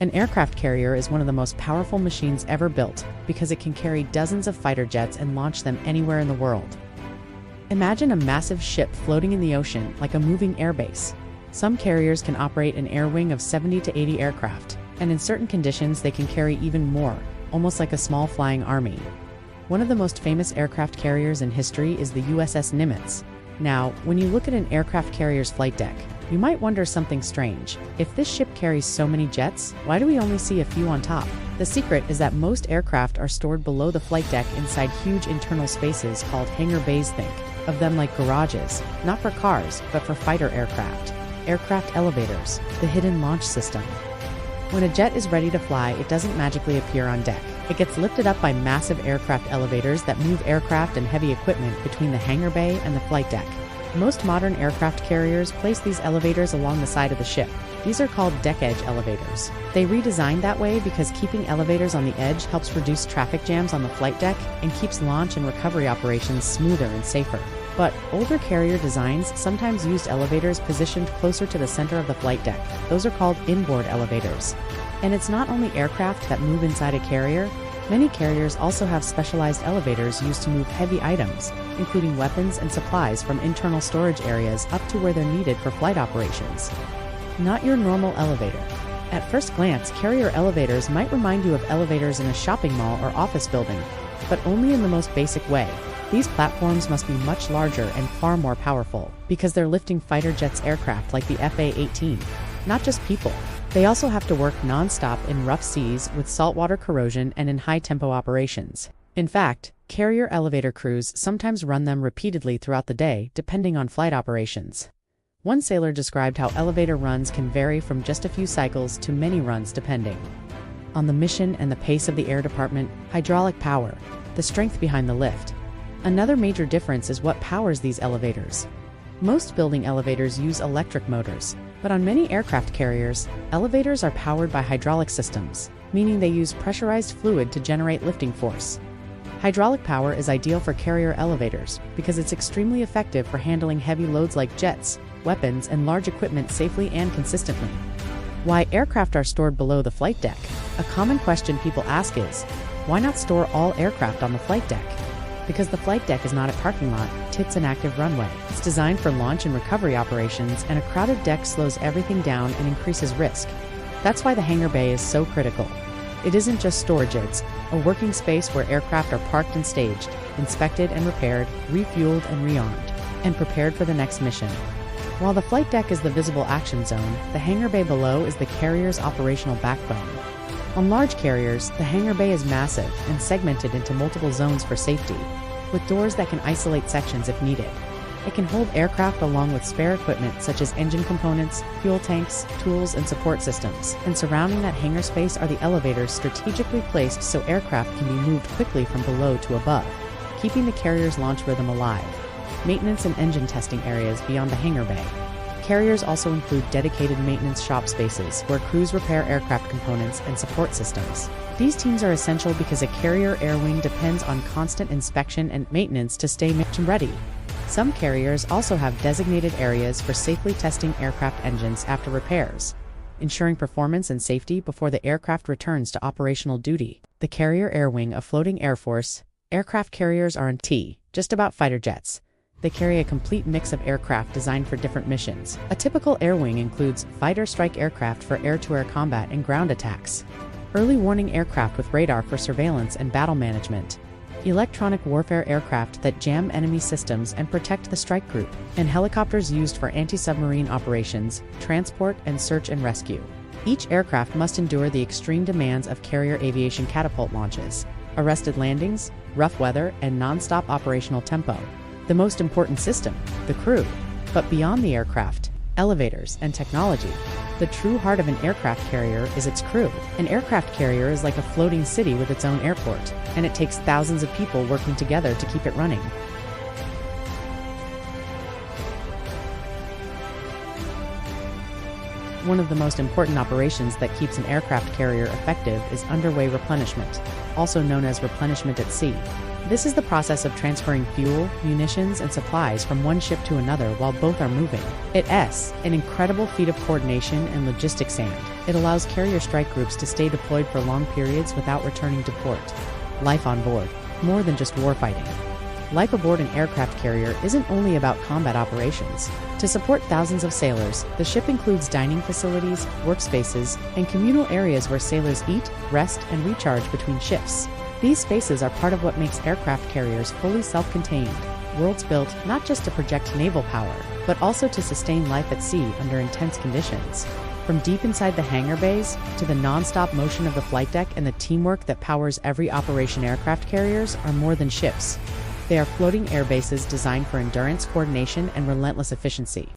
An aircraft carrier is one of the most powerful machines ever built because it can carry dozens of fighter jets and launch them anywhere in the world. Imagine a massive ship floating in the ocean like a moving airbase. Some carriers can operate an air wing of 70 to 80 aircraft, and in certain conditions they can carry even more, almost like a small flying army. One of the most famous aircraft carriers in history is the USS Nimitz. Now, when you look at an aircraft carrier's flight deck, you might wonder something strange. If this ship carries so many jets, why do we only see a few on top? The secret is that most aircraft are stored below the flight deck inside huge internal spaces called hangar bays. Think of them like garages, not for cars, but for fighter aircraft. Aircraft elevators, the hidden launch system. When a jet is ready to fly, it doesn't magically appear on deck. It gets lifted up by massive aircraft elevators that move aircraft and heavy equipment between the hangar bay and the flight deck. Most modern aircraft carriers place these elevators along the side of the ship. These are called deck edge elevators. They redesigned that way because keeping elevators on the edge helps reduce traffic jams on the flight deck and keeps launch and recovery operations smoother and safer. But older carrier designs sometimes used elevators positioned closer to the center of the flight deck. Those are called inboard elevators. And it's not only aircraft that move inside a carrier. Many carriers also have specialized elevators used to move heavy items, including weapons and supplies from internal storage areas up to where they're needed for flight operations. Not your normal elevator. At first glance, carrier elevators might remind you of elevators in a shopping mall or office building, but only in the most basic way. These platforms must be much larger and far more powerful, because they're lifting fighter jets aircraft like the F-35B, not just people. They also have to work non-stop in rough seas with saltwater corrosion and in high-tempo operations. In fact, carrier elevator crews sometimes run them repeatedly throughout the day, depending on flight operations. One sailor described how elevator runs can vary from just a few cycles to many runs depending on the mission and the pace of the air department. Hydraulic power, the strength behind the lift. Another major difference is what powers these elevators. Most building elevators use electric motors, but on many aircraft carriers, elevators are powered by hydraulic systems, meaning they use pressurized fluid to generate lifting force. Hydraulic power is ideal for carrier elevators because it's extremely effective for handling heavy loads like jets, weapons, and large equipment safely and consistently. Why aircraft are stored below the flight deck? A common question people ask is, why not store all aircraft on the flight deck? Because the flight deck is not a parking lot, it's an active runway. It's designed for launch and recovery operations, and a crowded deck slows everything down and increases risk. That's why the hangar bay is so critical. It isn't just storage, it's a working space where aircraft are parked and staged, inspected and repaired, refueled and rearmed, and prepared for the next mission. While the flight deck is the visible action zone, the hangar bay below is the carrier's operational backbone. On large carriers, the hangar bay is massive and segmented into multiple zones for safety, with doors that can isolate sections if needed. It can hold aircraft along with spare equipment such as engine components, fuel tanks, tools, and support systems. And surrounding that hangar space are the elevators strategically placed so aircraft can be moved quickly from below to above, keeping the carrier's launch rhythm alive. Maintenance and engine testing areas beyond the hangar bay. Carriers also include dedicated maintenance shop spaces where crews repair aircraft components and support systems. These teams are essential because a carrier air wing depends on constant inspection and maintenance to stay mission ready. Some carriers also have designated areas for safely testing aircraft engines after repairs, ensuring performance and safety before the aircraft returns to operational duty. The carrier air wing of floating air force. Aircraft carriers aren't just about fighter jets. They carry a complete mix of aircraft designed for different missions. A typical air wing includes fighter strike aircraft for air-to-air combat and ground attacks, early warning aircraft with radar for surveillance and battle management, electronic warfare aircraft that jam enemy systems and protect the strike group, and helicopters used for anti-submarine operations, transport, and search and rescue. Each aircraft must endure the extreme demands of carrier aviation catapult launches, arrested landings, rough weather, and non-stop operational tempo. The most important system, the crew. But beyond the aircraft, elevators, and technology, the true heart of an aircraft carrier is its crew. An aircraft carrier is like a floating city with its own airport, and it takes thousands of people working together to keep it running. One of the most important operations that keeps an aircraft carrier effective is underway replenishment, also known as replenishment at sea. This is the process of transferring fuel, munitions, and supplies from one ship to another while both are moving. It's an incredible feat of coordination and logistics, and it allows carrier strike groups to stay deployed for long periods without returning to port. Life on board. More than just warfighting. Life aboard an aircraft carrier isn't only about combat operations. To support thousands of sailors, the ship includes dining facilities, workspaces, and communal areas where sailors eat, rest, and recharge between shifts. These spaces are part of what makes aircraft carriers fully self-contained, worlds built not just to project naval power, but also to sustain life at sea under intense conditions. From deep inside the hangar bays, to the non-stop motion of the flight deck and the teamwork that powers every operation, aircraft carriers are more than ships. They are floating air bases designed for endurance, coordination, and relentless efficiency.